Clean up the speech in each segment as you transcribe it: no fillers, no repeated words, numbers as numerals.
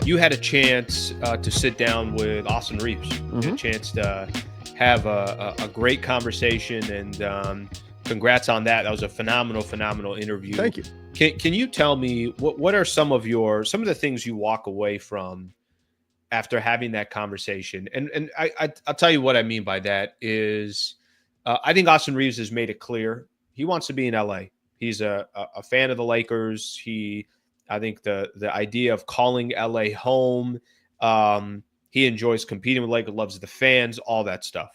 you had a chance to sit down with Austin Reaves. You had a chance to have a great conversation, and congrats on that. That was a phenomenal interview. Thank you. Can you tell me what are some of the things you walk away from after having that conversation? And I'll tell you what I mean by that is I think Austin Reaves has made it clear he wants to be in LA. He's a fan of the Lakers. I think the idea of calling LA home. He enjoys competing with Lakers, loves the fans, all that stuff.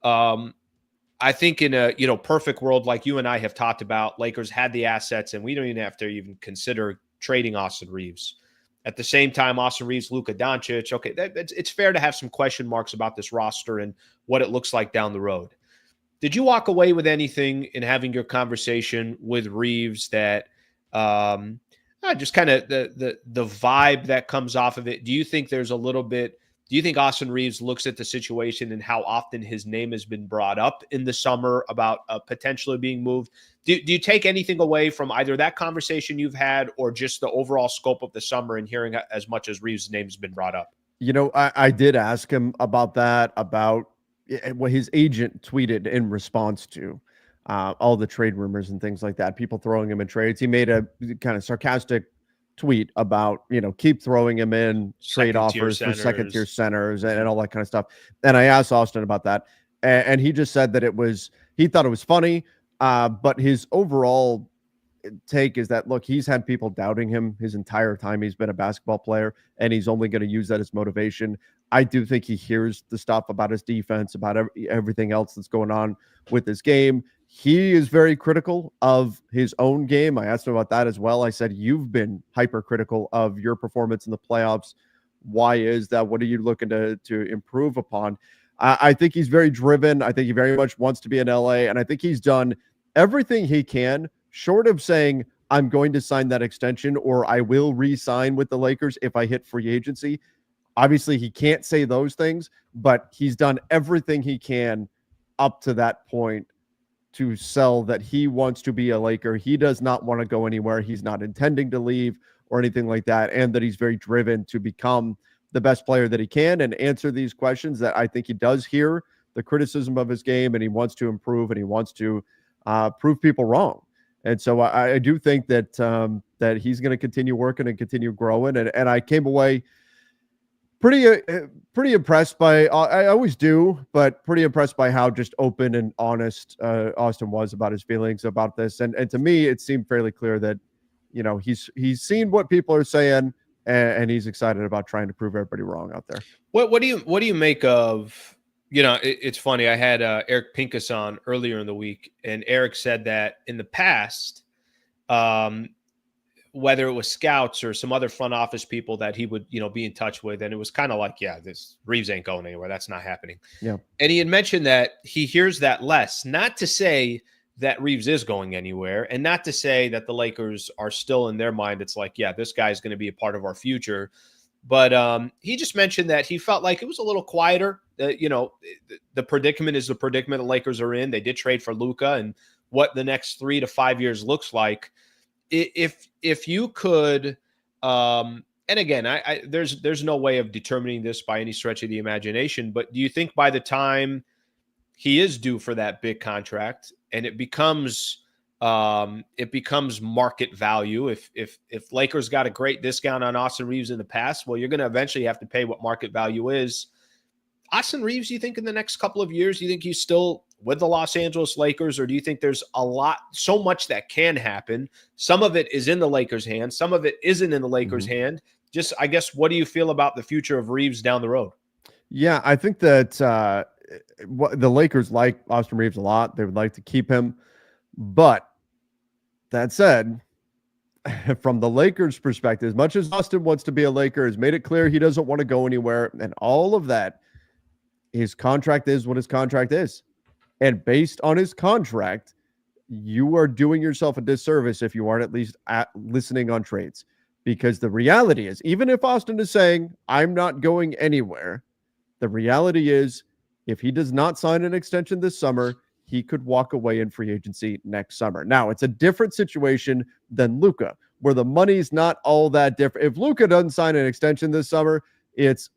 I think in a perfect world like you and I have talked about, Lakers had the assets, and we don't even have to even consider trading Austin Reaves. At the same time, Austin Reaves, Luka Doncic. Okay, it's fair to have some question marks about this roster and what it looks like down the road. Did you walk away with anything in having your conversation with Reaves that just kind of the vibe that comes off of it? Do you think there's a little bit? Do you think Austin Reaves looks at the situation and how often his name has been brought up in the summer about potentially being moved? Do you take anything away from either that conversation you've had or just the overall scope of the summer and hearing as much as Reaves' name has been brought up? I did ask him about that, about what his agent tweeted in response to all the trade rumors and things like that, people throwing him in trades. He made a kind of sarcastic tweet about, keep throwing him in trade offers for second tier centers and all that kind of stuff. And I asked Austin about that, and he just said that he thought it was funny. But his overall take is that, look, he's had people doubting him his entire time he's been a basketball player, and he's only going to use that as motivation. I do think he hears the stuff about his defense, about everything else that's going on with his game. He is very critical of his own game. I asked him about that as well. I said, you've been hypercritical of your performance in the playoffs. Why is that? What are you looking to improve upon? I think he's very driven. I think he very much wants to be in LA. And I think he's done everything he can, short of saying, I'm going to sign that extension or I will re-sign with the Lakers if I hit free agency. Obviously, he can't say those things, but he's done everything he can up to that point to sell that he wants to be a Laker. He does not want to go anywhere. He's not intending to leave or anything like that, and that he's very driven to become the best player that he can and answer these questions. That I think he does hear the criticism of his game, and he wants to improve, and he wants to prove people wrong. And so I do think that that he's going to continue working and continue growing. And I came away pretty impressed by, I always do, but pretty impressed by how just open and honest Austin was about his feelings about this. And to me, it seemed fairly clear that, he's seen what people are saying, and he's excited about trying to prove everybody wrong out there. What do you make of, it's funny. I had Eric Pincus on earlier in the week, and Eric said that in the past, whether it was scouts or some other front office people that he would, be in touch with. And it was kind of like, yeah, this Reaves ain't going anywhere. That's not happening. Yeah. And he had mentioned that he hears that less, not to say that Reaves is going anywhere, and not to say that the Lakers are still in their mind. It's like, yeah, this guy's going to be a part of our future. But he just mentioned that he felt like it was a little quieter. The predicament is the predicament the Lakers are in. They did trade for Luka, and what the next 3 to 5 years looks like. If you could, and again, there's no way of determining this by any stretch of the imagination, but do you think by the time he is due for that big contract and it becomes market value, if Lakers got a great discount on Austin Reaves in the past, well, you're going to eventually have to pay what market value is. Austin Reaves, you think in the next couple of years, do you think he's still with the Los Angeles Lakers, or do you think there's so much that can happen? Some of it is in the Lakers' hand. Some of it isn't in the Lakers' hand. Just, I guess, what do you feel about the future of Reaves down the road? Yeah, I think that the Lakers like Austin Reaves a lot. They would like to keep him. But that said, from the Lakers' perspective, as much as Austin wants to be a Laker, has made it clear he doesn't want to go anywhere and all of that, his contract is what his contract is. And based on his contract, you are doing yourself a disservice if you aren't at least listening on trades. Because the reality is, even if Austin is saying, I'm not going anywhere, the reality is, if he does not sign an extension this summer, he could walk away in free agency next summer. Now, it's a different situation than Luka, where the money's not all that different. If Luka doesn't sign an extension this summer, it's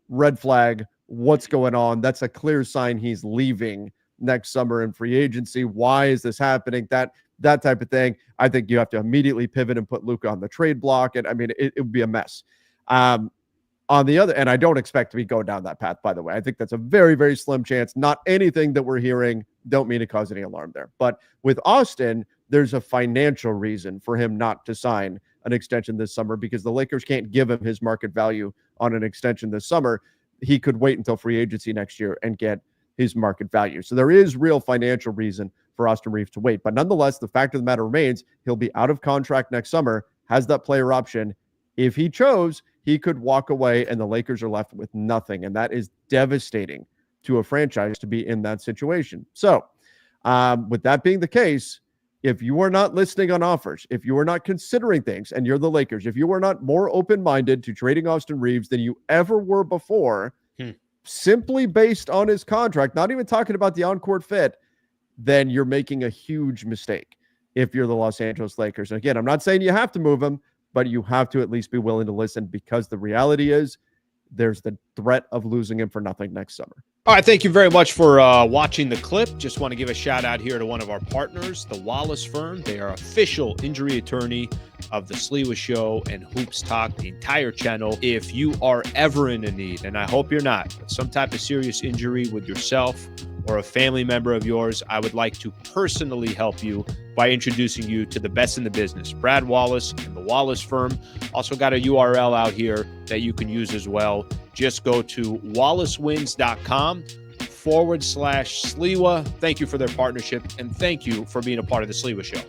red flag. What's going on? That's a clear sign he's leaving next summer in free agency. Why is this happening? That type of thing. I think you have to immediately pivot and put Luka on the trade block. And I mean, it would be a mess. On the other, and I don't expect to be going down that path, by the way. I think that's a very, very slim chance. Not anything that we're hearing, don't mean to cause any alarm there. But with Austin, there's a financial reason for him not to sign an extension this summer because the Lakers can't give him his market value on an extension this summer. He could wait until free agency next year and get his market value. So there is real financial reason for Austin Reaves to wait. But nonetheless, the fact of the matter remains, he'll be out of contract next summer, has that player option. If he chose, he could walk away and the Lakers are left with nothing. And that is devastating to a franchise to be in that situation. So with that being the case, if you are not listening on offers, if you are not considering things and you're the Lakers, if you are not more open-minded to trading Austin Reaves than you ever were before, simply based on his contract, not even talking about the on-court fit, then you're making a huge mistake if you're the Los Angeles Lakers. And again, I'm not saying you have to move him, but you have to at least be willing to listen because the reality is there's the threat of losing him for nothing next summer. All right, thank you very much for watching the clip. Just want to give a shout out here to one of our partners, the Wallace Firm. They are official injury attorney of the Sliwa Show and Hoops Talk, the entire channel. If you are ever in a need, and I hope you're not, but some type of serious injury with yourself or a family member of yours, I would like to personally help you by introducing you to the best in the business, Brad Wallace and the Wallace Firm. Also got a URL out here that you can use as well. Just go to wallacewins.com/Sliwa. Thank you for their partnership, and thank you for being a part of the Sliwa Show.